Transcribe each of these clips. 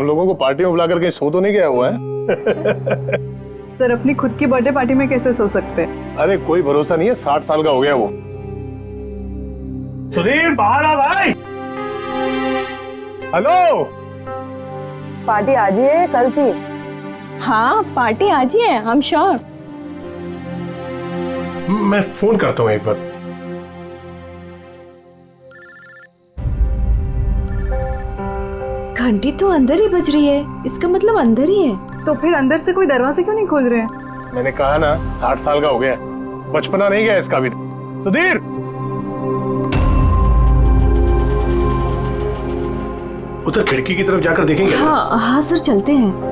हम लोगों को पार्टी में बुलाकर कहीं सो तो नहीं गया हुआ है? सर अपनी खुद की बर्थडे पार्टी में कैसे सो सकते हैं? अरे कोई भरोसा नहीं है, 60 साल का हो गया वो। सुधीर बाहर आ भाई। हेलो, पार्टी आज ही है कल की? हाँ पार्टी आज ही है, आई एम श्योर। मैं फोन करता हूँ एक बार। घंटी तो अंदर ही बज रही है, इसका मतलब अंदर ही है। तो फिर अंदर से कोई दरवाजे क्यों नहीं खोल रहे हैं? मैंने कहा ना 60 साल का हो गया, बचपना नहीं गया इसका भी। सुधीर, उधर खिड़की की तरफ जाकर देखेंगे। हाँ हाँ सर, चलते हैं।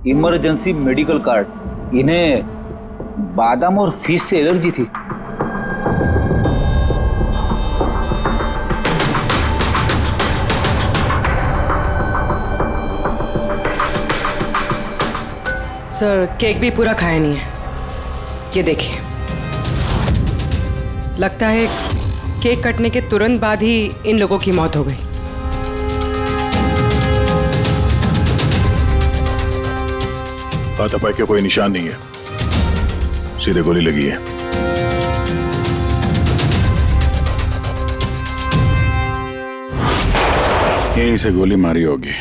Emergency medical card. इन्हें बादाम और फिश से एलर्जी थी। सर केक भी पूरा खाया नहीं है, ये देखिए। लगता है केक कटने के तुरंत बाद ही इन लोगों की मौत हो गई। हाथापाई के कोई निशान नहीं है, सीधे गोली लगी है। यहीं से गोली मारी होगी।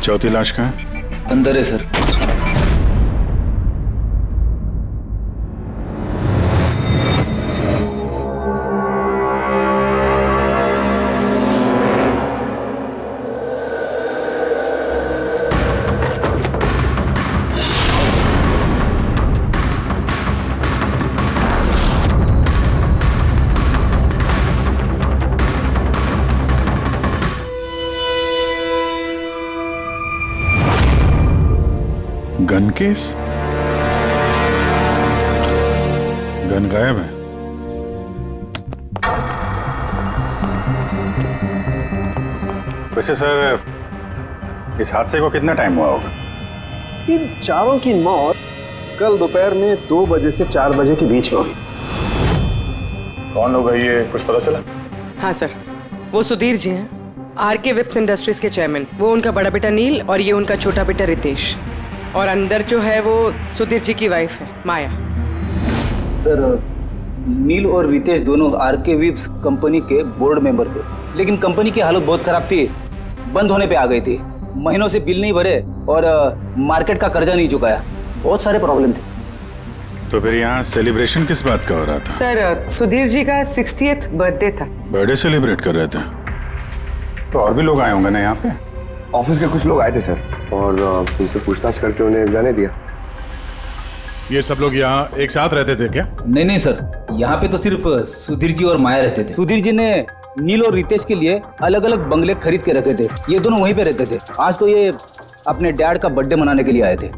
चौथी लाश कहाँ है? अंदर है सर। Gun case? गन गायब है। वैसे सर, इस हादसे को कितना टाइम हुआ होगा? इन चारों की मौत कल दोपहर में 2 बजे से 4 बजे के बीच में हुई। कौन लोग है ये, कुछ पता चला? हाँ सर, वो सुधीर जी हैं, आरके विप्स इंडस्ट्रीज के चेयरमैन। वो उनका बड़ा बेटा नील और ये उनका छोटा बेटा रितेश। और अंदर जो है वो सुधीर जी की वाइफ है माया। सर नील और रितेश दोनों आरके विप्स कंपनी के बोर्ड मेंबर थे, लेकिन कंपनी की हालत बहुत खराब थी, बंद होने पे आ गई थी। महीनों से बिल नहीं भरे और मार्केट का कर्जा नहीं चुकाया, बहुत सारे प्रॉब्लम थे। तो फिर यहाँ सेलिब्रेशन किस बात का हो रहा था? सर सुधीर जी का 60th बर्थडे था। बर्थडे सेलिब्रेट कर रहे थे? तो और भी लोग आए होंगे ना यहाँ पे? ऑफिस के कुछ लोग आए थे सर, और उनसे पूछताछ करके उन्हें जाने दिया। ये सब लोग यहाँ एक साथ रहते थे क्या? नहीं सर, यहाँ पे तो सिर्फ सुधीर जी और माया रहते थे। सुधीर जी ने नील और रितेश के लिए अलग अलग बंगले खरीद के रखे थे, ये दोनों वहीं पे रहते थे। आज तो ये अपने डैड का बर्थडे मनाने के लिए आए थे।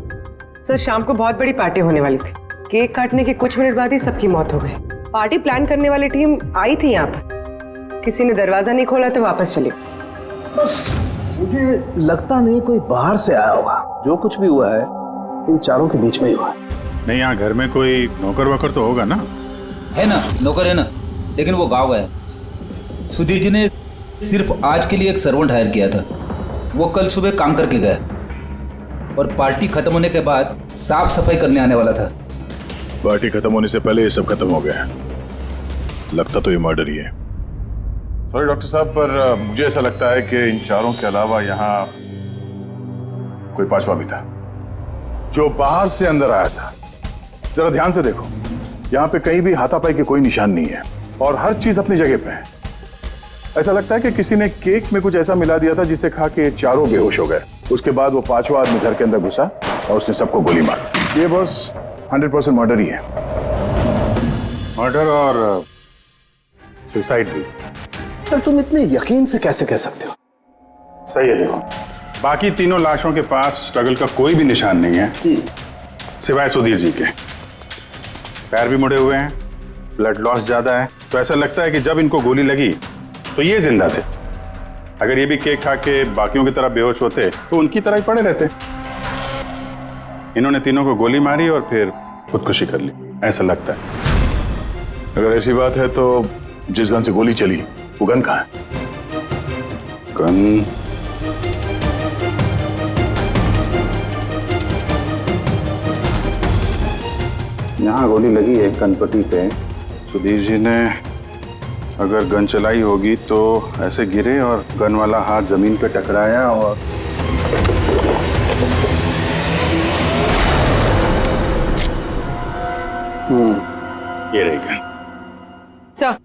सर शाम को बहुत बड़ी पार्टी होने वाली थी, केक काटने के कुछ मिनट बाद ही सबकी मौत हो गई। पार्टी प्लान करने वाली टीम आई थी यहाँ पर, किसी ने दरवाजा नहीं खोला तो वापस चले। मुझे लगता नहीं कोई बाहर से आया होगा। जो कुछ भी हुआ है इन चारों के बीच में ही हुआ है। नहीं, यहाँ घर में कोई नौकर वोकर तो होगा ना? है ना, नौकर है ना, लेकिन वो गाँव गया। सुधीर जी ने सिर्फ आज के लिए एक सर्वेंट हायर किया था, वो कल सुबह काम करके गया और पार्टी खत्म होने के बाद साफ सफाई करने आने वाला था। पार्टी खत्म होने से पहले ये सब खत्म हो गया। लगता तो ये मर्डर ही है। सॉरी डॉक्टर साहब, पर मुझे ऐसा लगता है कि इन चारों के अलावा यहाँ कोई पांचवा भी था जो बाहर से अंदर आया था। जरा ध्यान से देखो, यहाँ पे कहीं भी हाथापाई के कोई निशान नहीं है और हर चीज अपनी जगह पे है। ऐसा लगता है कि किसी ने केक में कुछ ऐसा मिला दिया था जिसे खा के चारों बेहोश हो गए। उसके बाद वो पांचवा आदमी घर के अंदर घुसा और उसने सबको गोली मारी। ये बस 100% मर्डर ही है। मर्डर और सुसाइड भी। सर तुम इतने यकीन से कैसे कह सकते हो? सही है। देखो, बाकी तीनों लाशों के पास स्ट्रगल का कोई भी निशान नहीं है सिवाय सुधीर जी के। पैर भी मुड़े हुए हैं, ब्लड लॉस ज्यादा है, तो ऐसा लगता है कि जब इनको गोली लगी तो ये जिंदा थे। अगर ये भी केक खा के बाकियों की तरह बेहोश होते तो उनकी तरह ही पड़े रहते। इन्होंने तीनों को गोली मारी और फिर खुदकुशी कर ली, ऐसा लगता है। अगर ऐसी बात है तो जिस गन से गोली चली वो गन कहाँ है? गन यहाँ गोली लगी है कनपट्टी पे। सुधीर जी ने अगर गन चलाई होगी तो ऐसे गिरे और गन वाला हाथ जमीन पे टकराया और ये रही गन। सर,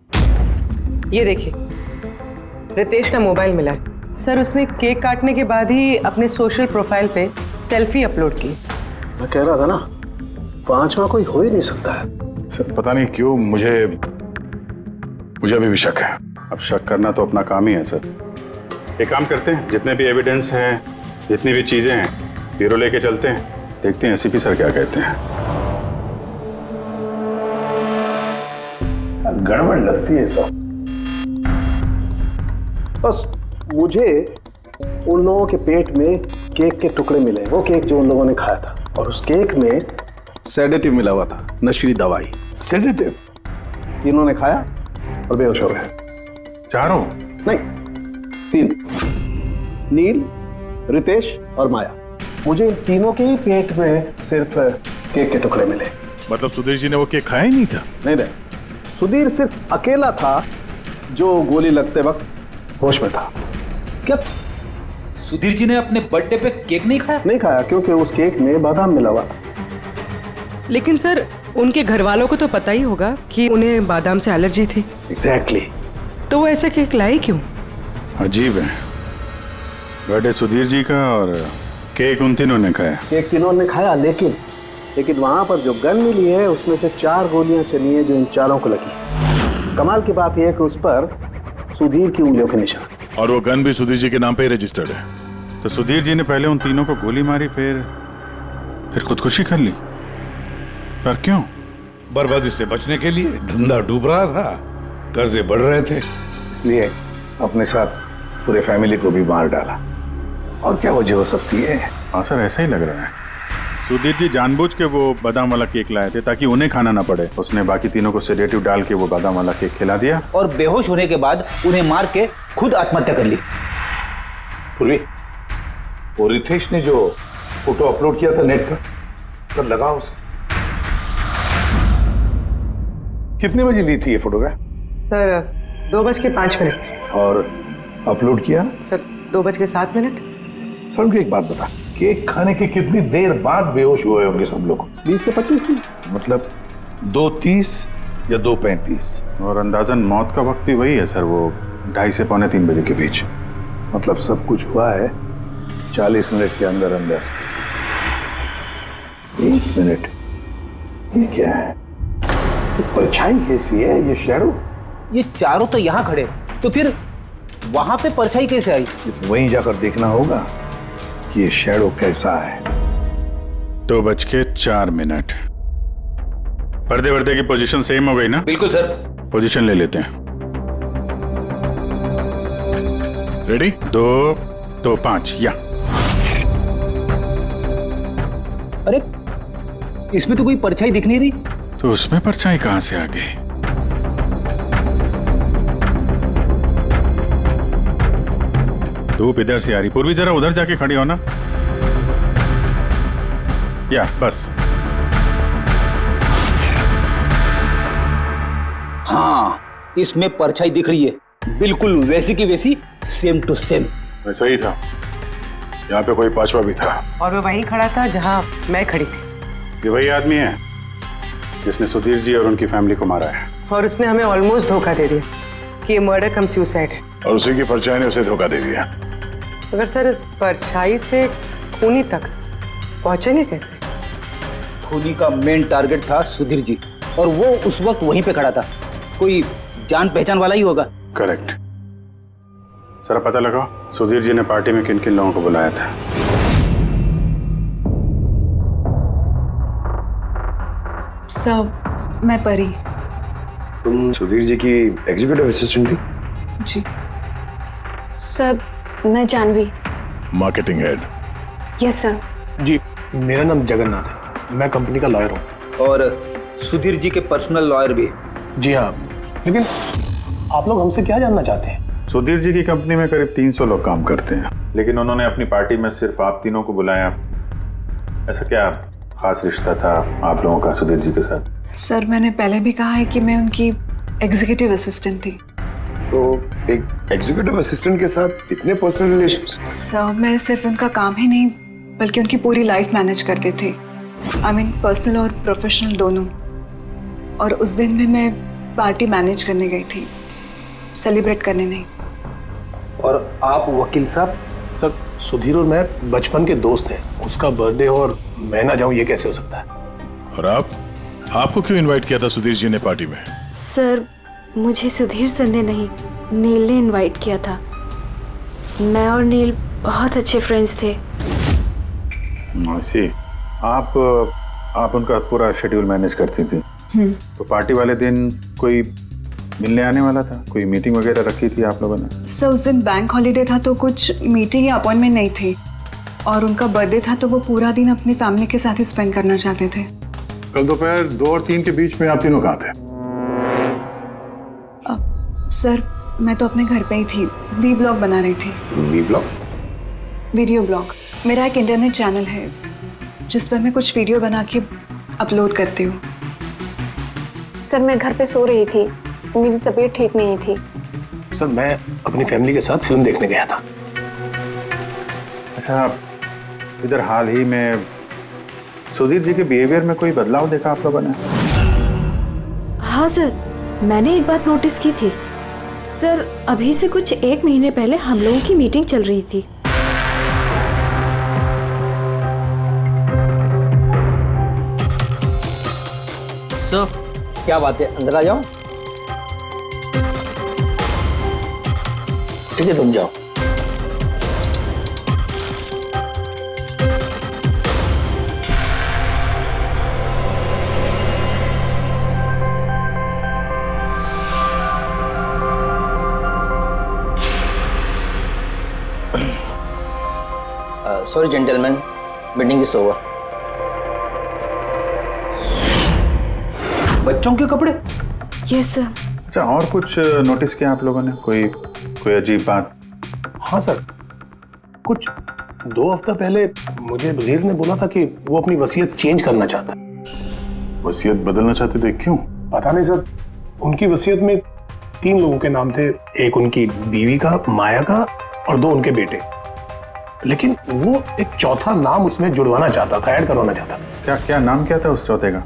ये देखिए, रितेश का मोबाइल मिला है। सर, उसने केक काटने के बाद ही अपने सोशल प्रोफाइल पे सेल्फी अपलोड की। मैं कह रहा था ना, पांचवा कोई हो ही नहीं सकता है। सर, पता नहीं क्यों मुझे अभी भी शक है। अब शक करना तो अपना काम ही है सर। एक काम करते हैं, जितने भी एविडेंस हैं, जितनी भी चीजें हैं, ब्यूरो लेके चलते हैं, देखते हैं एसीपी सर क्या कहते हैं। गड़बड़ लगती है सब। बस मुझे उन लोगों के पेट में केक के टुकड़े मिले, वो केक जो उन लोगों ने खाया था, और उस केक में सेडेटिव मिला हुआ था, नशीली दवाई। सेडेटिव इन्होंने खाया और बेहोश हो गए। चारों? नहीं, 3, नील, रितेश और माया। मुझे इन तीनों के ही पेट में सिर्फ केक के टुकड़े मिले। मतलब सुधीर जी ने वो केक खाया ही नहीं था? नहीं, सुधीर सिर्फ अकेला था जो गोली लगते वक्त होश में था। क्या सुधीर जी ने अपने बर्थडे पे केक नहीं खाया? नहीं खाया, क्योंकि उस केक में बादाम मिला हुआ था। लेकिन सर, उनके घर वालों को तो पता ही होगा कि उन्हें बादाम से एलर्जी थी। एग्जैक्टली। तो वो ऐसा केक लाई क्यों? अजीब है, बर्थडे सुधीर जी का और केक उन तीनों ने खाया। केक तीनों ने खाया, लेकिन वहां पर जो गन मिली है उसमें से 4 गोलियां चली हैं जो इन चारों को लगी। कमाल की बात यह है कि उस पर सुधीर की उंगलियों के निशान, और वो गन भी सुधीर जी के नाम पे ही रजिस्टर्ड है। तो सुधीर जी ने पहले उन तीनों को गोली मारी, फिर खुदकुशी कर ली। पर क्यों? बर्बादी से बचने के लिए। धंधा डूब रहा था, कर्जे बढ़ रहे थे, इसलिए अपने साथ पूरे फैमिली को भी मार डाला। और क्या वजह हो सकती है? हाँ सर, ऐसा ही लग रहा है। सुधीर जी जानबूझ के वो बादाम वाला केक लाए थे ताकि उन्हें खाना ना पड़े। उसने बाकी तीनों को सेडेटिव डाल के वो बादाम वाला केक खिला दिया और बेहोश होने के बाद उन्हें मार के खुद आत्महत्या कर ली। पूर्वी, वो रितेश ने जो फोटो अपलोड किया था नेट पर, तब लगा उसे। कितने बजे ली थी ये फोटोग्राफ? सर, 2:05। और अपलोड किया? सर, 2:07। सर, मुझे एक बात बता, केक खाने के कितनी देर बाद बेहोश हुए होंगे सब लोग? 20 से 25 मिनट, मतलब 2:30 या 2:35। और अंदाजन मौत का वक्त भी वही है सर, वो 2:30 से 2:45 बजे के बीच। मतलब सब कुछ हुआ है 40 मिनट के अंदर अंदर। 1 मिनट, ये क्या है? ये परछाई कैसी है? ये शैडो? ये चारों तो यहाँ खड़े, तो फिर वहां पे परछाई कैसे आई? वहीं जाकर देखना होगा कि ये शैडो कैसा है। 2:04। पर्दे वर्दे की पोजीशन सेम हो गई ना? बिल्कुल सर। पोजीशन ले लेते हैं। रेडी? 2, 2, 5 या। अरे, इसमें तो कोई परछाई दिख नहीं रही। तो उसमें परछाई कहां से आ गई? धूप इधर से आ रही। पूर्वी, जरा उधर जाके खड़ी हो ना। या बस। हाँ, इसमें परछाई दिख रही है, बिल्कुल वैसी की वैसी, सेम टू सेम। वैसा ही था, यहाँ पे कोई पांचवा भी था। और वो वहीं खड़ा था जहां मैं खड़ी थी। ये वही आदमी है जिसने सुधीर जी और उनकी फैमिली को मारा है। और उसने हमें ऑलमोस्ट धोखा दे दिया कि ये मर्डर कम सुसाइड है। और उसी की परछाई ने उसे धोखा दे दिया। अगर सर, इस परछाई से खूनी तक पहुंचेंगे कैसे? खूनी का मेन टारगेट था सुधीर जी, और वो उस वक्त वहीं पे खड़ा था। कोई जान पहचान वाला ही होगा। करेक्ट। जरा पता लगाओ सुधीर जी ने पार्टी में किन किन लोगों को बुलाया था। सर मैं परी। तुम सुधीर जी की एग्जीक्यूटिव असिस्टेंट थी? जी। सर मैं Janhavi. Marketing head. Yes sir. जी मेरा नाम जगन्नाथ है, मैं कंपनी का लॉयर हूँ। और सुधीर जी के पर्सनल लॉयर भी। जी हाँ, लेकिन आप लोग हमसे क्या जानना चाहते हैं? सुधीर जी की कंपनी में करीब 300 लोग काम करते हैं, लेकिन उन्होंने अपनी पार्टी में सिर्फ आप तीनों को बुलाया। ऐसा क्या खास रिश्ता था आप लोगों का सुधीर जी के साथ? सर मैंने पहले भी कहा है कि मैं उनकी एग्जीक्यूटिव असिस्टेंट थी। तो एक एग्जीक्यूटिव असिस्टेंट के साथ इतने पर्सनल रिलेशन? सर मैं सिर्फ उनका काम ही नहीं बल्कि उनकी पूरी लाइफ मैनेज करते थे। आई मीन पर्सनल और प्रोफेशनल दोनों। और उस दिन में मैं पार्टी मैनेज करने गई थी, सेलिब्रेट करने नहीं। और आप वकील साहब? सर सुधीर और मैं बचपन के दोस्त हैं, उसका बर्थडे और मैं ना जाऊं ये कैसे हो सकता है? और आपको क्यों इनवाइट किया था सुधीर जी ने पार्टी में? सर मुझे सुधीर सर ने नहीं, नील ने इनवाइट किया था। मैं और नील बहुत अच्छे फ्रेंड्स थे। सी आप उनका पूरा शेड्यूल मैनेज करती थी। तो पार्टी वाले दिन कोई मिलने आने वाला था? कोई मीटिंग वगैरह रखी थी आप लोगों ने? सर उस दिन बैंक हॉलीडे था तो कुछ मीटिंग या अपॉइंटमेंट नहीं थी, और उनका बर्थडे था तो वो पूरा दिन अपनी फैमिली के साथ ही स्पेंड करना चाहते थे। कल दोपहर 2 और 3 के बीच में आप तीनों कहाँ थे? सर मैं तो अपने घर पे ही थी, वी ब्लॉग बना रही थी। Vlog? Video blog. मेरा एक इंटरनेट चैनल है जिस पर मैं कुछ वीडियो बना के अपलोड करती हूँ। सर मैं घर पे सो रही थी, मेरी तबीयत ठीक नहीं थी। सर मैं अपनी फैमिली के साथ फिल्म देखने गया था। अच्छा, इधर हाल ही में सुधीर जी के बिहेवियर में कोई बदलाव देखा आप लोगों ने? हाँ सर, मैंने एक बात नोटिस की थी। सर अभी से कुछ 1 महीने पहले हम लोगों की मीटिंग चल रही थी। सर क्या बात है, अंदर आ जाओ। ठीक है तुम जाओ। Sorry gentleman, meeting is over. बच्चों के कपड़े? Yes sir. अच्छा, और कुछ नोटिस किया आप लोगों ने? कोई अजीब बात? हाँ सर, कुछ 2 हफ्ता पहले मुझे सुधीर ने बोला था कि वो अपनी वसीयत चेंज करना चाहता है। वसीयत बदलना चाहते थे? क्यों? पता नहीं सर, उनकी वसीयत में 3 लोगों के नाम थे, एक उनकी बीवी का, माया का, और 2 उनके बेटे। लेकिन वो एक चौथा नाम उसमें जुड़वाना चाहता था, ऐड करवाना चाहता था। क्या नाम क्या था उस चौथे का?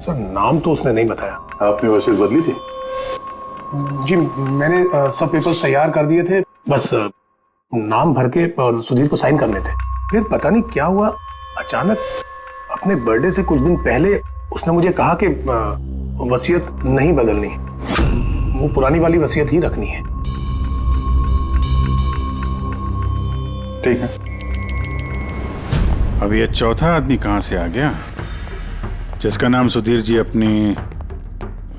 सर नाम तो उसने नहीं बताया। आपने वसीयत बदली थी? जी मैंने सब पेपर्स तैयार कर दिए थे, बस नाम भर के और सुधीर को साइन करने थे। फिर पता नहीं क्या हुआ, अचानक अपने बर्थडे से कुछ दिन पहले उसने मुझे कहा कि वसीयत नहीं बदलनी, वो पुरानी वाली वसीयत ही रखनी है। ठीक है। अब ये चौथा आदमी कहां से आ गया जिसका नाम सुधीर जी अपनी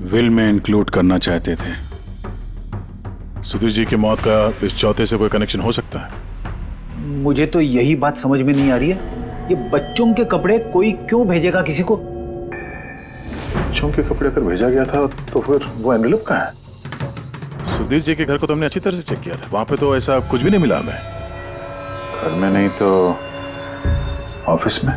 विल में इंक्लूड करना चाहते थे? सुधीर जी की मौत का इस चौथे से कोई कनेक्शन हो सकता है? मुझे तो यही बात समझ में नहीं आ रही है, ये बच्चों के कपड़े कोई क्यों भेजेगा किसी को? बच्चों के कपड़े अगर भेजा गया था तो फिर वो एनवेलप कहाँ है? सुधीर जी के घर को तो हमने अच्छी तरह से चेक किया था, वहां पे तो ऐसा कुछ भी नहीं मिला हमें। घर में नहीं तो ऑफिस में?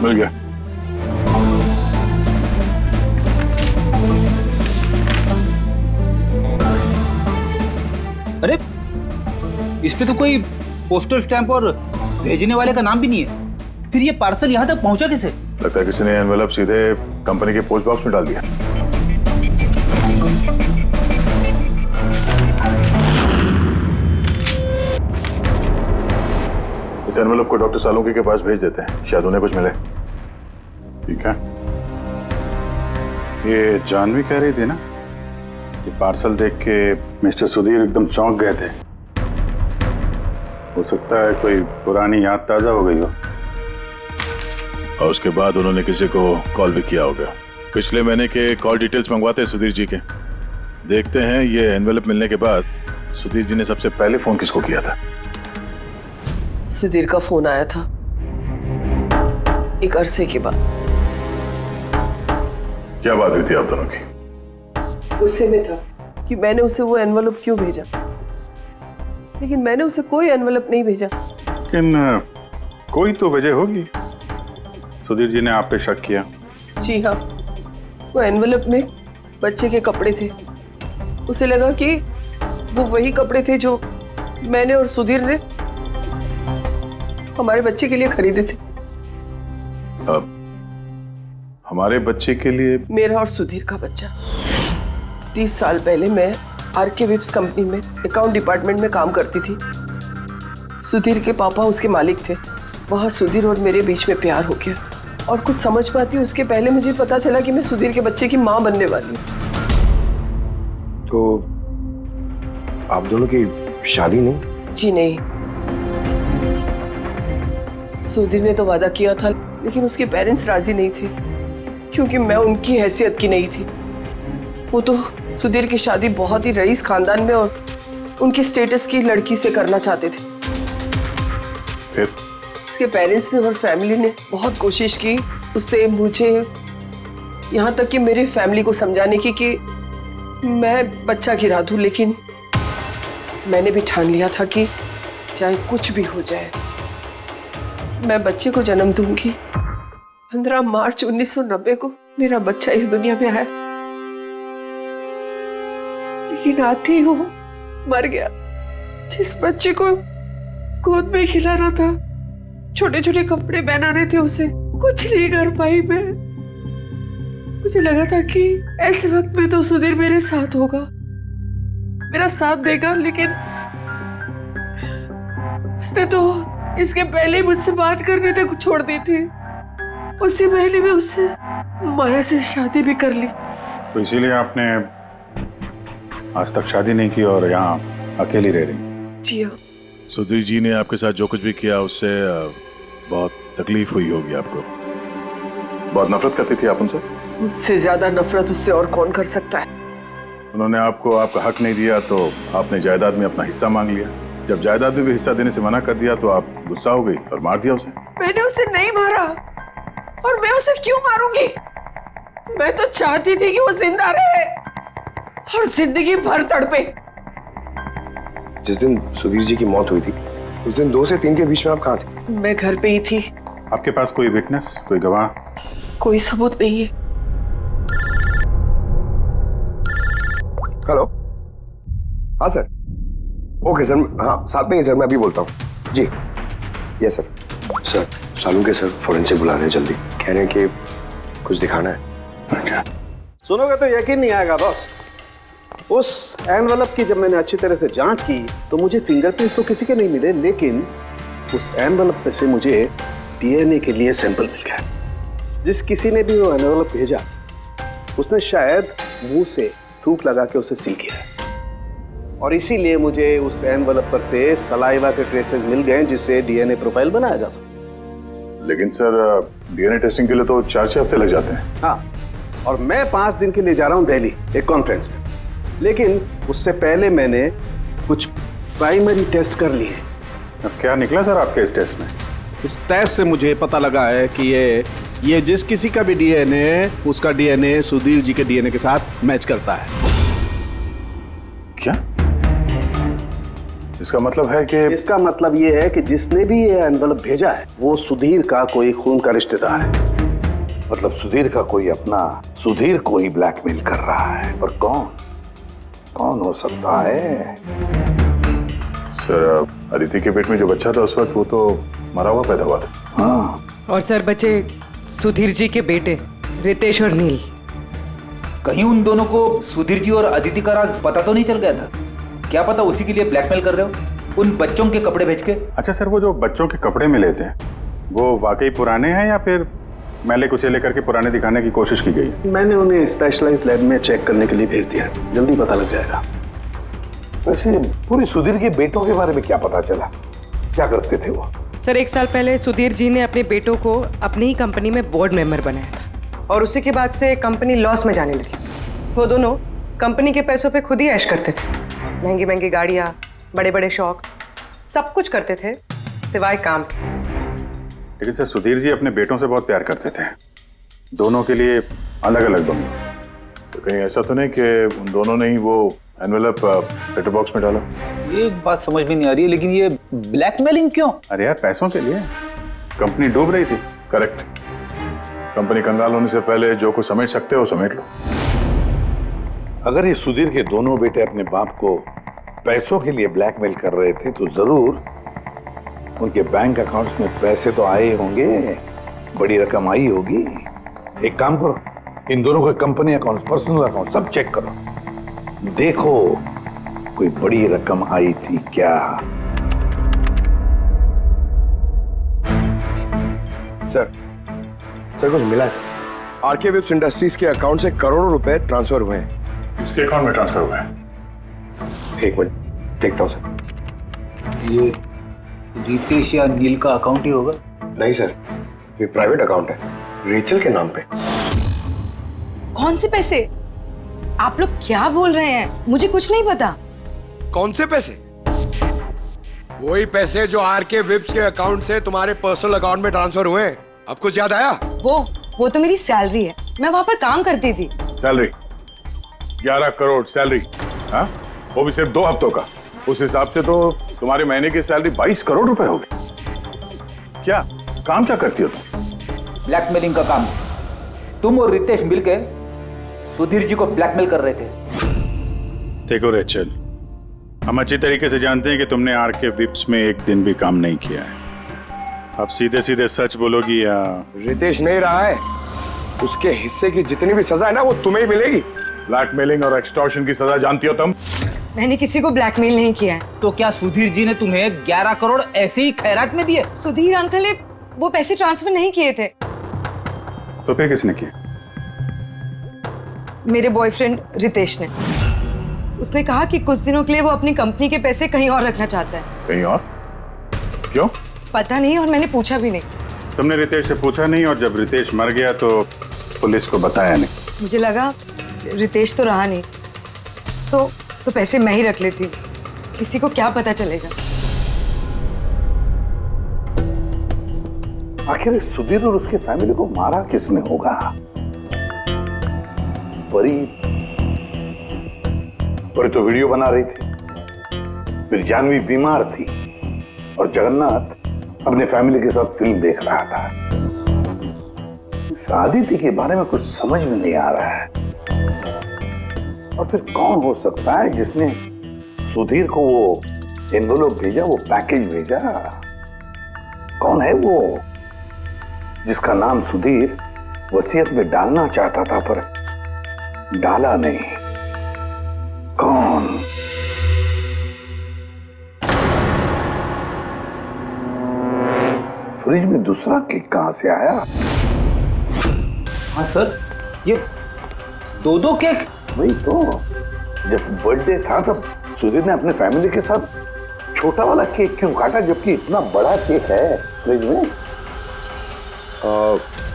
मिल गया। अरे इस पे तो कोई पोस्टल स्टैंप और भेजने वाले का नाम भी नहीं है। फिर ये पार्सल यहाँ तक पहुंचा कैसे? लगता है किसी ने एनवेलप सीधे कंपनी के पोस्ट बॉक्स में डाल दिया। इस एनवेलप को डॉक्टर सालुंके के पास भेज देते हैं, शायद उन्हें कुछ मिले। ठीक है। ये जानवी कह रही थी ना कि पार्सल देख के मिस्टर सुधीर एकदम चौंक गए थे। हो सकता है कोई पुरानी याद ताजा हो गई हो। और उसके बाद उन्होंने किसी को कॉल भी किया होगा। पिछले महीने के कॉल डिटेल्स मंगवाते हैं सुधीर जी के। देखते हैं ये एनवेलप मिलने के बाद सुधीर जी ने सबसे पहले फोन किसको किया था। सुधीर का फोन आया था एक अरसे के बाद। क्या बात हुई थी आप दोनों की? गुस्से में था कि मैंने उसे वो एनवेलप क्यों भेजा, लेकिन मैंने उसे कोई एनवेलप नहीं भेजा। लेकिन कोई तो वजह होगी। सुधीर जी ने आप पे शक किया। जी हाँ, वो एनवेलप में बच्चे के कपड़े थे। उसे लगा कि वो वही कपड़े थे जो मैंने और सुधीर ने हमारे बच्चे के लिए खरीदे थे। अब हमारे बच्चे के लिए? मेरा और सुधीर का बच्चा। 30 साल पहले मैं आरके विप्स कंपनी में अकाउंट डिपार्टमेंट में काम करती थी। सुधीर के पापा उसके मालिक थे। वहाँ सुधीर और मेरे बीच में प्यार हो गया और कुछ समझ पाती उसके पहले मुझे पता चला कि मैं सुधीर के बच्चे की माँ बनने वाली हूँ। तो आप दोनों की शादी नहीं? जी नहीं। सुधीर ने तो वादा किया था, लेकिन उसके पेरेंट्स राजी नहीं थे क्योंकि मैं उनकी हैसियत की नहीं थी। वो तो सुधीर की शादी बहुत ही रईस खानदान में और उनके स्टेटस की लड़की से करना चाहते थे। फिर उसके पेरेंट्स ने और फैमिली ने बहुत कोशिश की उससे, मुझे, यहाँ तक कि मेरी फैमिली को समझाने की कि मैं बच्चा गिरा दूं, लेकिन मैंने भी ठान लिया था कि चाहे कुछ भी हो जाए मैं बच्चे को जन्म दूंगी। 15 मार्च 1990 को मेरा बच्चा इस दुनिया में आया, लेकिन आते ही वो मर गया। जिस बच्चे को गोद में खिलाना था, छोटे छोटे कपड़े पहनाने थे, उसे कुछ नहीं कर पाई मैं। मुझे लगा था कि ऐसे वक्त में तो सुधीर मेरे साथ होगा, मेरा साथ देगा, लेकिन उसने तो इसके पहले ही मुझसे बात करने तक छोड़ दी थी। उसी महीने में उससे माया से शादी भी कर ली। तो इसीलिए आपने आज तक शादी नहीं की और यहाँ अकेली रह रही? जी हाँ। सुधीर जी ने आपके साथ जो कुछ भी किया उससे बहुत तकलीफ हुई होगी आपको। बहुत नफरत करती थी आप उनसे? मुझसे ज्यादा नफरत उससे और कौन कर सकता है। उन्होंने आपको आपका हक नहीं दिया तो आपने जायदाद में अपना हिस्सा मांग लिया। जब जायदाद में भी हिस्सा देने से मना कर दिया तो आप गुस्सा हो गई और मार दिया उसे। मैंने उसे नहीं मारा, और मैं उसे क्यों मारूंगी? मैं तो चाहती थी कि वो जिंदा रहे और जिंदगी भर तड़पे। जिस दिन सुधीर जी की मौत हुई थी उस दिन 2 से 3 के बीच में आप कहाँ थे? मैं घर पे ही थी। आपके पास कोई विटनेस, कोई गवाह? कोई सबूत नहीं है। हेलो, हाँ सर। ओके सर, हाँ साथ में ही सर, मैं अभी बोलता हूँ। जी yes sir. Sir Salunke sir forensic बुला रहे हैं, जल्दी कह रहे हैं कि कुछ दिखाना है। सुनोगे तो यकीन नहीं आएगा बॉस। उस एनवेलप की जब मैंने अच्छी तरह से जांच की तो मुझे फिंगरप्रिंट्स तो किसी के नहीं मिले, लेकिन उस एनवेलप में से मुझे डीएनए के लिए सैंपल मिल गया। जिस किसी ने भी वो एनवेलप भेजा उसने शायद मुंह से थूक लगा के उसे सील किया है, और इसीलिए मुझे उस एनवेलप पर से सलाइवा के ट्रेसेस मिल गए जिससे डीएनए प्रोफाइल बनाया जा सकता। लेकिन सर डीएनए टेस्टिंग के लिए तो 4-6 हफ्ते लग जाते हैं। हाँ, और मैं 5 दिन के लिए जा रहा हूँ दिल्ली एक कॉन्फ्रेंस में, लेकिन उससे पहले मैंने कुछ प्राइमरी टेस्ट कर लिए। क्या निकला सर आपके इस टेस्ट में? इस टेस्ट से मुझे पता लगा है कि ये जिस किसी का भी डीएनए, उसका डीएनए सुधीर जी के डीएनए के साथ मैच करता है। क्या? इसका मतलब है कि? इसका मतलब ये है कि जिसने भी ये एनवेलप भेजा है वो सुधीर का कोई खून का रिश्तेदार है। मतलब सुधीर का कोई अपना सुधीर को ही ब्लैकमेल कर रहा है। पर कौन हो सकता है? सर अदिति के पेट में जो बच्चा था उस वक्त वो तो मरा हुआ पैदा हुआ था। हाँ। और सर बच्चे सुधीर जी के बेटे रितेश और नील। कहीं उन दोनों को सुधीर जी और अदिति का राज पता तो नहीं चल गया था? क्या पता उसी के लिए ब्लैकमेल कर रहे हो उन बच्चों के कपड़े भेज के? अच्छा सर, वो जो बच्चों के कपड़े मिले थे वो वाकई पुराने हैं या फिर मैले कुचेले करके पुराने दिखाने की कोशिश की गई? मैंने उन्हें स्पेशलाइज्ड लैब में चेक करने के लिए भेज दिया, जल्दी पता लग जाएगा। वैसे पूरी सुधीर के बेटों के बारे में क्या पता चला? क्या करते थे वो? सर 1 साल पहले सुधीर जी ने अपने बेटों को अपनी ही कंपनी में बोर्ड मेंबर बनाया था और उसी के बाद से कंपनी लॉस में जाने लगी। वो दोनों कंपनी के पैसों पे खुद ही ऐश करते थे, महंगी महंगी गाड़ियाँ, बड़े बड़े शौक, सब कुछ करते थे सिवाय काम के। लेकिन सर लेकिन जी अपने बेटों से बहुत प्यार करते थे, दोनों के लिए अलग अलग बंगले। तो कहीं ऐसा तो नहीं कि उन दोनों ने ही वो एनवेलप लेटर बॉक्स में डाला? ये बात समझ में नहीं आ रही है, लेकिन ये ब्लैकमेलिंग क्यों? अरे यार पैसों के लिए, कंपनी डूब रही थी। करेक्ट। कंपनी कंगाल होने से पहले जो कुछ समेट सकते हो समेट लो। अगर ये सुधीर के दोनों बेटे अपने बाप को पैसों के लिए ब्लैकमेल कर रहे थे तो जरूर उनके बैंक अकाउंट्स में पैसे तो आए होंगे, बड़ी रकम आई होगी। एक काम करो, इन दोनों के कंपनी अकाउंट, पर्सनल अकाउंट सब चेक करो, देखो कोई बड़ी रकम आई थी क्या। सर कुछ मिला है? आरके वेब्स इंडस्ट्रीज के अकाउंट से करोड़ों रुपए ट्रांसफर हुए हैं। इसके अकाउंट में ट्रांसफर हुए हैं? एक मिनट देखता हूँ सर। ये रितेश या नील का अकाउंट ही होगा? नहीं सर, ये प्राइवेट अकाउंट है, रेचल के नाम पे। कौन से पैसे? आप लोग क्या बोल रहे हैं? मुझे कुछ नहीं पता। कौन से पैसे? वही पैसे जो आरके वेब्स के अकाउंट से तुम्हारे पर्सनल अकाउंट में ट्रांसफर हुए हैं। अब कुछ याद आया? वो तो मेरी सैलरी है, मैं वहां पर काम करती थी। Salary 11 crore salary? हाँ, वो भी सिर्फ 2 हफ्तों का। उस हिसाब से तो तुम्हारे महीने की सैलरी 22 करोड़ रुपए होगी। क्या काम क्या करती हो तुम? ब्लैकमेलिंग का काम। तुम और रितेश मिलकर सुधीर जी को ब्लैकमेल कर रहे थे। देखो रेचल, हम अच्छी तरीके से जानते हैं कि तुमने आरके विप्स में एक दिन भी काम नहीं किया है। अब सीधे सीधे सच बोलोगी या? रितेश नहीं रहा है, उसके हिस्से की जितनी भी सजा है ना वो तुम्हें ही मिलेगी। ब्लैकमेलिंग और एक्सटॉर्शन की सजा जानती हो तुम? मैंने किसी को ब्लैकमेल नहीं किया है। तो क्या सुधीर जी ने तुम्हें 11 करोड़ ऐसे ही खैरात में दिए? सुधीर अंकल ने वो पैसे ट्रांसफर नहीं किए थे। तो फिर किसने किया? मेरे बॉयफ्रेंड रितेश ने। उसने कहा कि कुछ दिनों के लिए वो अपनी कंपनी के पैसे कहीं और रखना चाहता है। कहीं और? क्यों? पता नहीं, और मैंने पूछा भी नहीं। तुमने रितेश से पूछा नहीं, और जब रितेश मर गया तो पुलिस को बताया नहीं? मुझे लगा रितेश तो रहा नहीं, तो पैसे मैं ही रख लेती हूँ, किसी को क्या पता चलेगा। आखिर सुधीर और उसके फैमिली को मारा किसने होगा? परी तो वीडियो बना रही थी, फिर जानवी बीमार थी और जगन्नाथ अपने फैमिली के साथ फिल्म देख रहा था। इस आदित्य के बारे में कुछ समझ में नहीं आ रहा है। और फिर कौन हो सकता है जिसने सुधीर को वो एनवेलप भेजा, वो पैकेज भेजा? कौन है वो जिसका नाम सुधीर वसीयत में डालना चाहता था पर डाला नहीं? कौन? फ्रिज में दूसरा केक कहां से आया? हाँ सर, ये 2 केक। वही तो, जब बर्थडे था तब सुधीर ने अपने फैमिली के साथ छोटा वाला केक क्यों काटा, जबकि इतना बड़ा केक है फ्रिज में?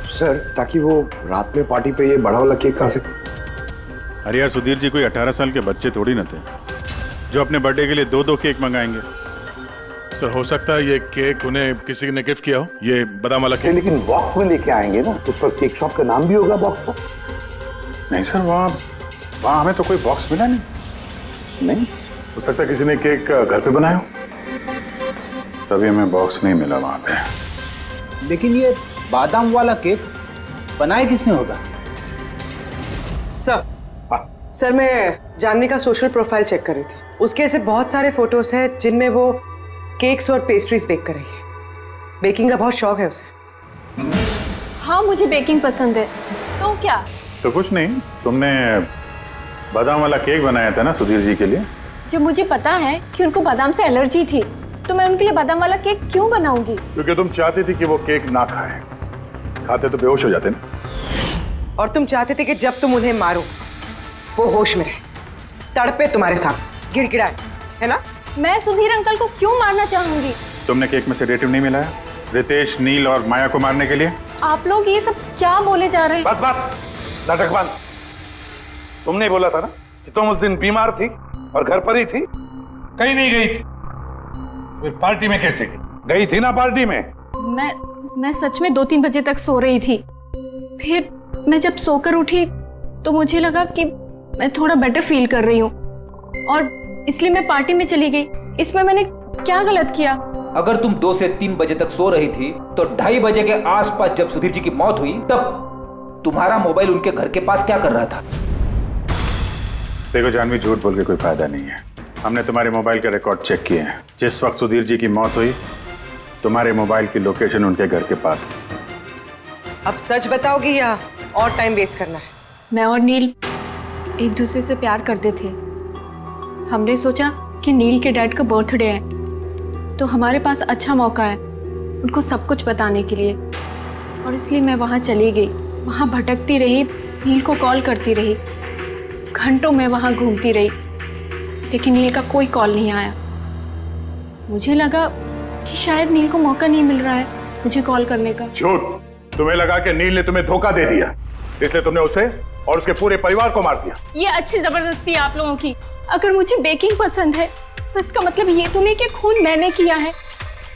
सर, ताकि वो रात में पार्टी पे ये बड़ा वाला केक खा सके। अरे यार, सुधीर जी कोई 18 साल के बच्चे थोड़ी ना थे जो अपने बर्थडे के लिए 2 केक मंगाएंगे। सर, हो सकता है ये केक उन्हें किसी ने गिफ्ट किया हो, ये बादाम वाला केक। लेकिन बॉक्स में लेके आएंगे ना, उस पर केक शॉप का नाम भी होगा बॉक्स पर। नहीं सर, वहाँ हमें तो कोई बॉक्स मिला नहीं। हो सकता है किसी ने केक घर पे बनाया हो, तभी हमें बॉक्स नहीं मिला वहाँ पे। लेकिन ये बादाम वाला केक बनाया किसने होगा? सर मैं जानवी का सोशल प्रोफाइल चेक कर रही थी। उसके ऐसे बहुत सारे फोटोज हैं जिनमें वो केक्स और पेस्ट्रीज बेक कर रही है। बेकिंग का बहुत शौक है उसे। हाँ मुझे बेकिंग पसंद है। तो क्या? तो कुछ नहीं, तुमने बादाम वाला केक बनाया था ना सुधीर जी के लिए। जब मुझे पता है कि उनको बादाम से एलर्जी थी तो मैं उनके लिए बादाम वाला केक क्यों बनाऊंगी? क्योंकि तुम चाहती थी कि वो केक ना खाए, खाते तो बेहोश हो जाते ना। और तुम चाहते थे कि जब तुम उन्हें मारो वो होश में रहे, तड़पे तुम्हारे सामने, गिड़गिड़ाए, है ना? मैं सुधीर अंकल को क्यों मारना चाहूंगी? तुमने केक में सेडेटिव नहीं मिलाया रितेश, नील और माया को मारने के लिए? आप लोग ये सब क्या बोले जा रहे हैं? बस बस, नाटक बंद। तुमने बोला था ना कि तुम उस दिन बीमार थी और घर पर ही थी, कहीं नहीं गई थी। फिर पार्टी में कैसे गई थी ना? पार्टी में मैं सच में 2-3 बजे तक सो रही थी। फिर मैं जब सोकर उठी तो मुझे लगा कि मैं थोड़ा बेटर फील कर रही हूँ और इसलिए मैं पार्टी में चली गई। इसमें मैंने क्या गलत किया? अगर तुम 2 से 3 बजे तक सो रही थी तो 2:30 बजे के आसपास जब सुधीर जी की मौत हुई तब तुम्हारा मोबाइल उनके घर के पास क्या कर रहा था? देखो जानवी, झूठ बोल के कोई फायदा नहीं है। हमने तुम्हारे मोबाइल के रिकॉर्ड चेक किए हैं। जिस वक्त सुधीर जी की मौत हुई तुम्हारे मोबाइल की लोकेशन उनके घर के पास थी। अब सच बताओगी या और टाइम वेस्ट करना है? मैं और नील एक दूसरे से प्यार करते थे। हमने सोचा कि नील के डैड का बर्थडे है तो हमारे पास अच्छा मौका है उनको सब कुछ बताने के लिए, और इसलिए मैं वहाँ चली गई। वहाँ भटकती रही, नील को कॉल करती रही, घंटों में वहाँ घूमती रही, लेकिन नील का कोई कॉल नहीं आया। मुझे लगा कि शायद नील को मौका नहीं मिल रहा है मुझे कॉल करने का। झूठ! तुम्हें लगा कि नील ने तुम्हें धोखा दे दिया, इसलिए तुमने उसे और उसके पूरे परिवार को मार दिया। ये अच्छी जबरदस्ती है आप लोगों की। अगर मुझे बेकिंग पसंद है तो इसका मतलब ये तो नहीं कि खून मैंने किया है।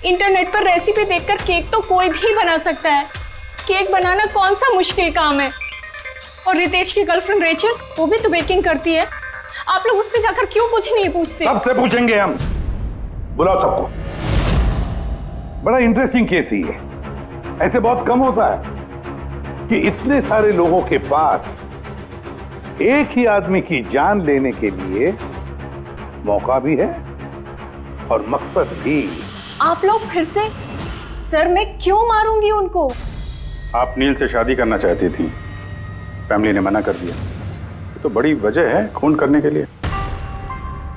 इंटरनेट पर रेसिपी देखकर केक तो कोई भी बना सकता है। केक बनाना कौन सा मुश्किल काम है? और रितेश की गर्लफ्रेंड रेचल, वो भी तो बेकिंग करती है। आप लोग उससे जाकर क्यों कुछ नहीं पूछते? सबसे पूछेंगे हम, बुलाओ सबको। बड़ा इंटरेस्टिंग केस ही है। ऐसे बहुत कम होता है कि इतने सारे लोगों के पास एक ही आदमी की जान लेने के लिए मौका भी है और मकसद भी। आप लोग फिर से? सर मैं क्यों मारूंगी उनको? आप नील से शादी करना चाहती थी, फैमिली ने मना कर दिया। ये तो बड़ी वजह है खून करने के लिए।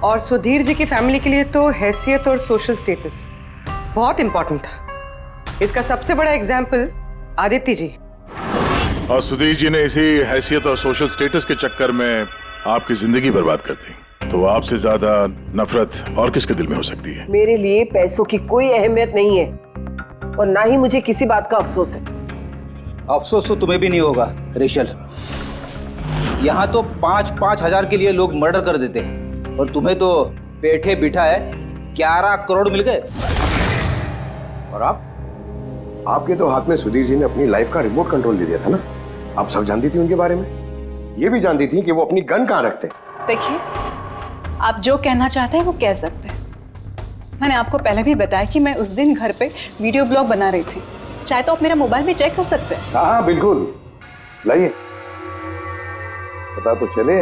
और सुधीर जी की फैमिली के लिए तो हैसियत और सोशल स्टेटस बहुत इंपॉर्टेंट था। इसका सबसे बड़ा एग्जाम्पल आदित्य जी। और सुधीर जी ने इसी हैसियत और सोशल स्टेटस के चक्कर में आपकी जिंदगी बर्बाद कर दी। तो आपसे ज्यादा नफरत और किसके दिल में हो सकती है? मेरे लिए पैसों की कोई अहमियत नहीं है और ना ही मुझे किसी बात का अफसोस है। अफसोस तो तुम्हें भी नहीं होगा रेशल। यहाँ तो 5-5 हजार के लिए लोग मर्डर कर देते हैं और तुम्हें तो बैठे बिठाए 11 करोड़ मिल गए। और आपके तो हाथ में सुधीर जी ने अपनी लाइफ का रिमोट कंट्रोल दे दिया था ना। आप सब जानती थी उनके बारे में, ये भी जानती थी कि वो अपनी गन कहाँ रखते हैं। देखिए, आप जो कहना चाहते हैं वो कह सकते हैं। मैंने आपको पहले भी बताया कि मैं उस दिन घर पे वीडियो ब्लॉग बना रही थी। चाहे तो आप मेरा मोबाइल भी चेक कर सकते हैं। हाँ बिल्कुल, लाइए, पता तो चले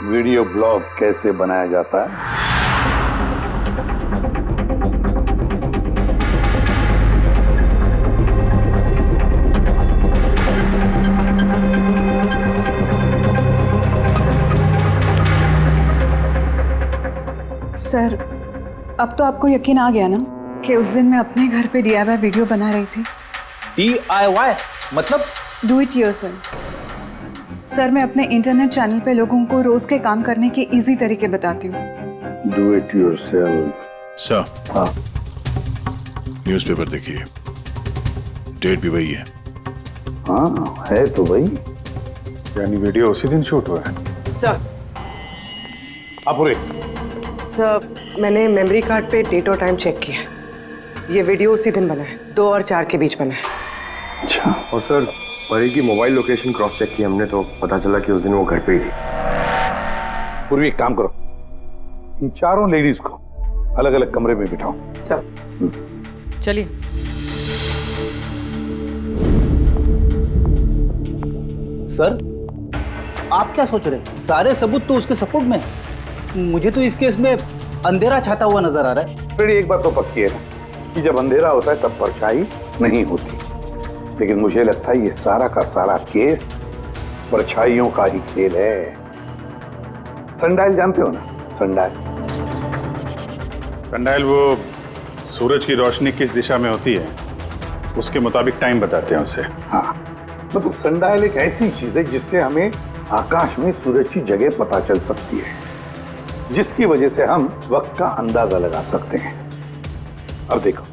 वीडियो ब्लॉग कैसे बनाया जाता है। सर, अब तो आपको यकीन आ गया ना कि उस दिन मैं अपने घर पे DIY वीडियो बना रही थी। DIY मतलब? Do it yourself. सर, मैं अपने इंटरनेट चैनल पे लोगों को रोज के काम करने के इजी तरीके बताती हूँ। Do it yourself. सर, हाँ, न्यूज़पेपर देखिए, डेट भी वही है। हाँ है तो वही, यानी वीडियो उसी दिन शूट हुआ है। सर, अपुरे सर, मैंने मेमोरी कार्ड पे डेट और टाइम चेक किया। ये वीडियो उसी दिन बना है, 2 और 4 के बीच बना है। अच्छा। और सर, परी की मोबाइल लोकेशन क्रॉस चेक की हमने तो पता चला कि उस दिन वो घर पे ही थी। पूर्वी एक काम करो, इन चारों लेडीज को अलग अलग कमरे में बिठाओ। सर चलिए। सर, आप क्या सोच रहे हैं? सारे सबूत तो उसके सपोर्ट में है। मुझे तो इस केस में अंधेरा छाता हुआ नजर आ रहा है। फिर एक बात तो पक्की है ना कि जब अंधेरा होता है तब परछाई नहीं होती। लेकिन मुझे लगता है ये सारा का सारा केस परछाइयों का ही खेल है। सनडायल जानते हो ना? सनडायल सनडायल वो सूरज की रोशनी किस दिशा में होती है उसके मुताबिक टाइम बताते हैं उससे। हाँ, मतलब सनडायल एक ऐसी चीज है जिससे हमें आकाश में सूरज की जगह पता चल सकती है, जिसकी वजह से हम वक्त का अंदाजा लगा सकते हैं। अब देखो,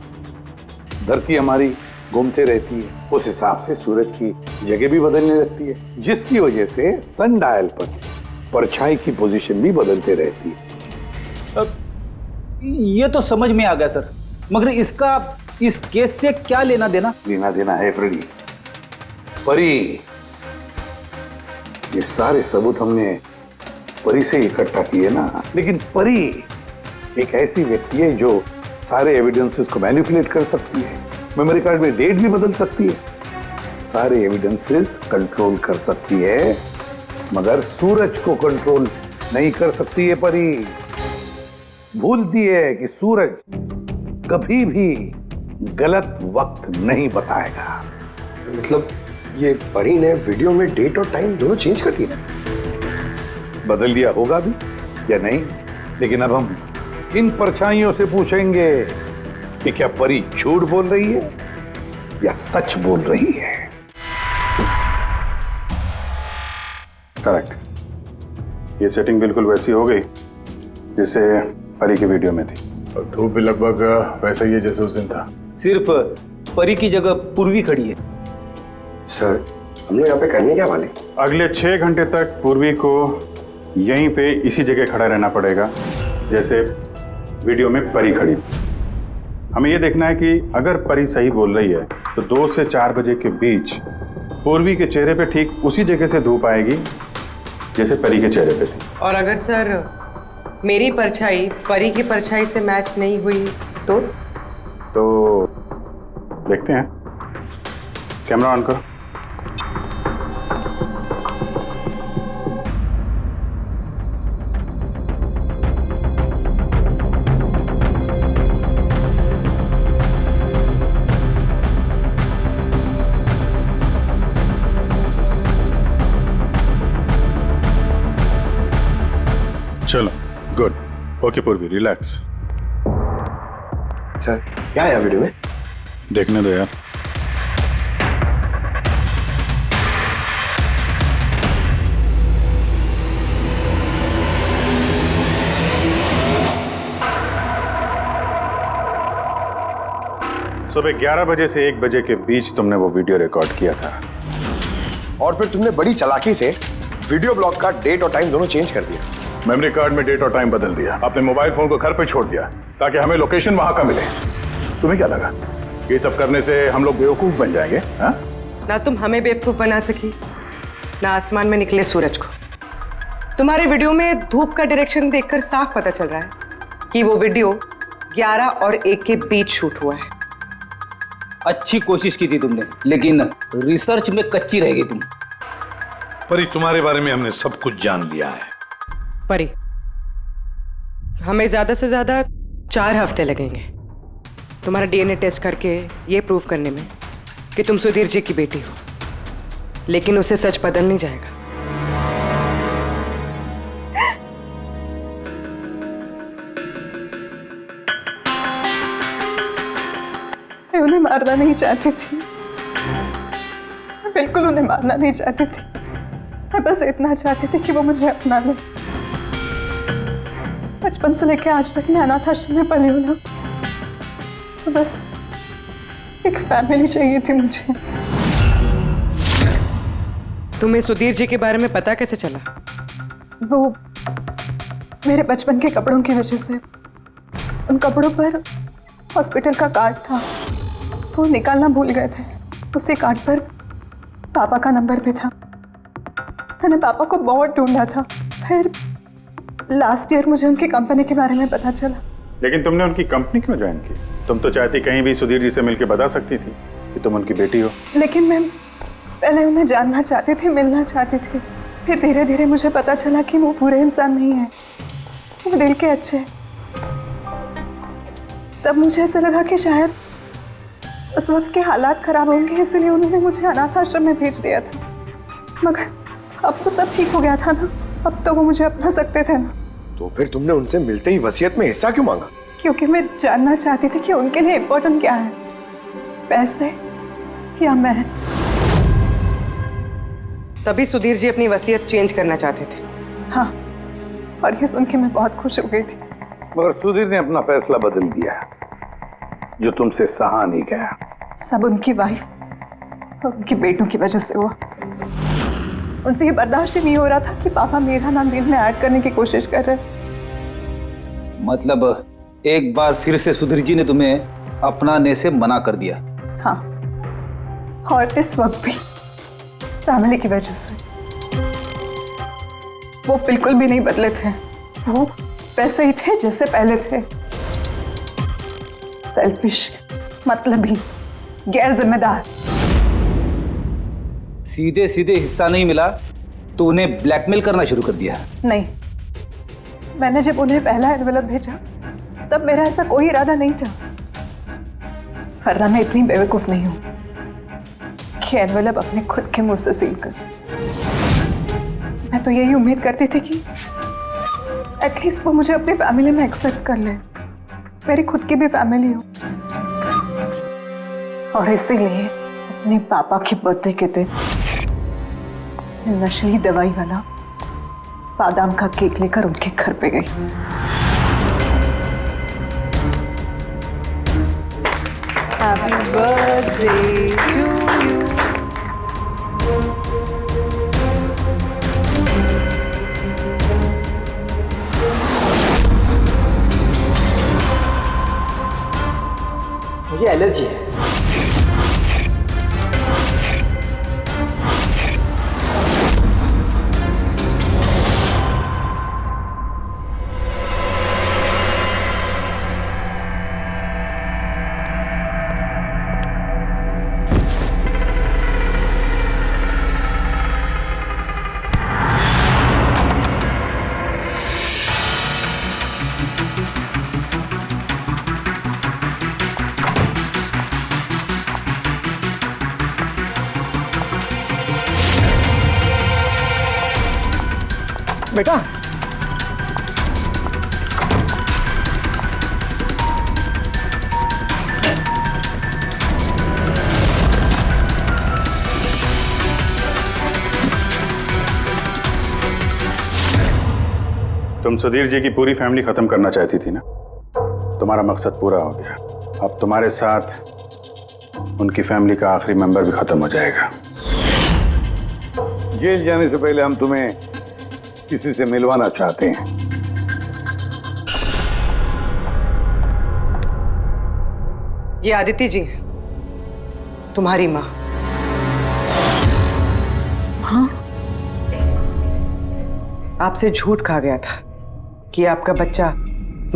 धरती हमारी घूमते रहती है, उस हिसाब से सूरज की जगह भी बदलने लगती है, जिसकी वजह से सनडायल पर परछाई की पोजीशन भी बदलते रहती है। अब ये तो समझ में आ गया सर, मगर इसका इस केस से क्या लेना देना? लेना देना है फ्रेडी। परी, ये सारे सबूत हमने परी से इकट्ठा किए ना, लेकिन परी एक ऐसी व्यक्ति है जो सारे एविडेंसेस को मैनिपुलेट कर सकती है, मेमोरी कार्ड में डेट भी बदल सकती है, सारे एविडेंसेस कंट्रोल कर सकती है, मगर सूरज को कंट्रोल नहीं कर सकती है परी। भूलती है कि सूरज कभी भी गलत वक्त नहीं बताएगा। मतलब ये परी ने वीडियो में डेट और टाइम दोनों चेंज कर दिया? बदल दिया होगा भी या नहीं, लेकिन अब हम इन परछाइयों से पूछेंगे कि क्या परी झूठ बोल रही है या सच बोल रही है। करेक्ट, ये सेटिंग बिल्कुल वैसी हो गई जैसे परी की वीडियो में थी, और धूप भी लगभग वैसा ही है जैसे उस दिन था। सिर्फ परी की जगह पूर्वी खड़ी है। सर, हम लोग यहाँ पे करने क्या वाले? अगले 6 घंटे तक पूर्वी को यहीं पे इसी जगह खड़ा रहना पड़ेगा जैसे वीडियो में परी खड़ी। हमें ये देखना है कि अगर परी सही बोल रही है तो 2 से 4 बजे के बीच पूर्वी के चेहरे पे ठीक उसी जगह से धूप आएगी जैसे परी के चेहरे पे थी। और अगर सर मेरी परछाई परी की परछाई से मैच नहीं हुई तो देखते हैं। कैमरा ऑन करो। चलो, गुड। ओके पूर्वी, रिलैक्स। सर, क्या है वीडियो में? देखने दो यार। सुबह 11 बजे से 1 बजे के बीच तुमने वो वीडियो रिकॉर्ड किया था, और फिर तुमने बड़ी चालाकी से वीडियो ब्लॉग का डेट और टाइम दोनों चेंज कर दिया। मेमोरी कार्ड में डेट और टाइम बदल दिया, अपने मोबाइल फोन को घर पे छोड़ दिया ताकि हमें लोकेशन वहां का मिले। तुम्हें क्या लगा ये सब करने से हम लोग बेवकूफ बन जाएंगे? हाँ? ना तुम हमें बेवकूफ बना सकी, ना आसमान में निकले सूरज को। तुम्हारे वीडियो में धूप का डायरेक्शन देखकर साफ पता चल रहा है कि वो वीडियो 11 और 1 के बीच शूट हुआ है। अच्छी कोशिश की थी तुमने, लेकिन रिसर्च में कच्ची रह गई तुम। परी, तुम्हारे बारे में हमने सब कुछ जान लिया है। परी, हमें ज्यादा से ज्यादा 4 हफ्ते लगेंगे तुम्हारा डीएनए टेस्ट करके ये प्रूव करने में कि तुम सुधीर जी की बेटी हो, लेकिन उसे सच बदल नहीं जाएगा। मैं उन्हें मारना नहीं चाहती थी, मैं बिल्कुल उन्हें मारना नहीं चाहती थी। मैं बस इतना चाहती थी कि वो मुझे अपना ले। बचपन से लेकर आज तक मैं अनाथ आश्रम में पली हूँ ना, तो बस एक फैमिली चाहिए थी मुझे। तुम्हें सुधीर जी के बारे में पता कैसे चला? वो मेरे बचपन के कपड़ों की वजह से, उन कपड़ों पर हॉस्पिटल का कार्ड था, वो निकालना भूल गए थे। उसी कार्ड पर पापा का नंबर भी था। मैंने पापा को बहुत ढूंढा था, फिर लास्ट ईयर मुझे उनकी कंपनी के बारे में पता चला। लेकिन तुमने उनकी कंपनी क्यों ज्वाइन की? तुम तो चाहती कहीं भी सुधीर जी से मिलकर बता सकती थी कि तुम उनकी बेटी हो। लेकिन मैं पहले उन्हें जानना चाहती थी, मिलना चाहती थी। फिर धीरे धीरे मुझे पता चला कि वो बुरे इंसान नहीं है, वो दिल के अच्छे। तब मुझे ऐसा लगा कि शायद उस वक्त के हालात खराब होंगे इसलिए उन्होंने मुझे अनाथ आश्रम में भेज दिया था, मगर अब तो सब ठीक हो गया था ना, अब तो वो मुझे अपना सकते थे ना। तो फिर तुमने उनसे मिलते ही वसीयत में हिस्सा क्यों मांगा? क्योंकि मैं जानना चाहती थी कि उनके लिए इम्पोर्टेंट क्या है, पैसे या मैं। तभी सुधीर जी अपनी वसीयत चेंज करना चाहते थे। हाँ, और ये सुन के मैं बहुत खुश हो गई थी। मगर सुधीर ने अपना फैसला बदल दिया, जो तुमसे सहा नहीं गया। सब उनकी वाइफ और उनके बेटों की वजह से हुआ। उनसे ये बर्दाश्त ही नहीं हो रहा था कि पापा मेरा नाम डील में ऐड करने की कोशिश कर रहे। मतलब एक बार फिर से सुधीर जी ने तुम्हें अपनाने से मना कर दिया? हाँ, और इस वक्त भी फैमिली की वजह से। वो बिल्कुल भी नहीं बदले थे, वो वैसे ही थे जैसे पहले थे। सेल्फिश, मतलबी, गैर जिम्मेदार। सीधे सीधे हिस्सा नहीं मिला तो उन्हें ब्लैकमेल करना शुरू कर दिया? नहीं, मैंने जब उन्हें पहला एनवेलप भेजा तब मेरा ऐसा कोई इरादा नहीं था, वरना मैं इतनी बेवकूफ नहीं हूं कि एनवेलप अपने खुद के मुंह से सील कर। मैं तो यही उम्मीद करती थी कि एटलीस्ट वो मुझे अपनी फैमिली में एक्सेप्ट कर ले, मेरी खुद की भी फैमिली हो। और इसीलिए अपने पापा के बर्थडे के दिन नशीली दवाई वाला बादाम का केक लेकर उनके घर पे गई। Happy birthday to you. मुझे एलर्जी है। बेटा, तुम सुधीर जी की पूरी फैमिली खत्म करना चाहती थी ना, तुम्हारा मकसद पूरा हो गया। अब तुम्हारे साथ उनकी फैमिली का आखिरी मेंबर भी खत्म हो जाएगा। जेल जाने से पहले हम तुम्हें किसी से मिलवाना चाहते हैं। ये आदिति जी, तुम्हारी माँ। हाँ? आपसे झूठ कहा गया था कि आपका बच्चा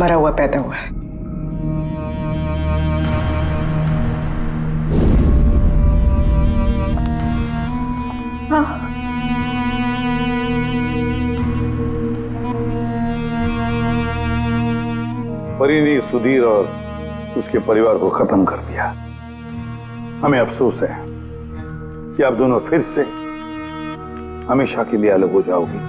मरा हुआ पैदा हुआ है। हाँ। परी ने सुधीर और उसके परिवार को खत्म कर दिया। हमें अफसोस है कि आप दोनों फिर से हमेशा के लिए अलग हो जाओगी।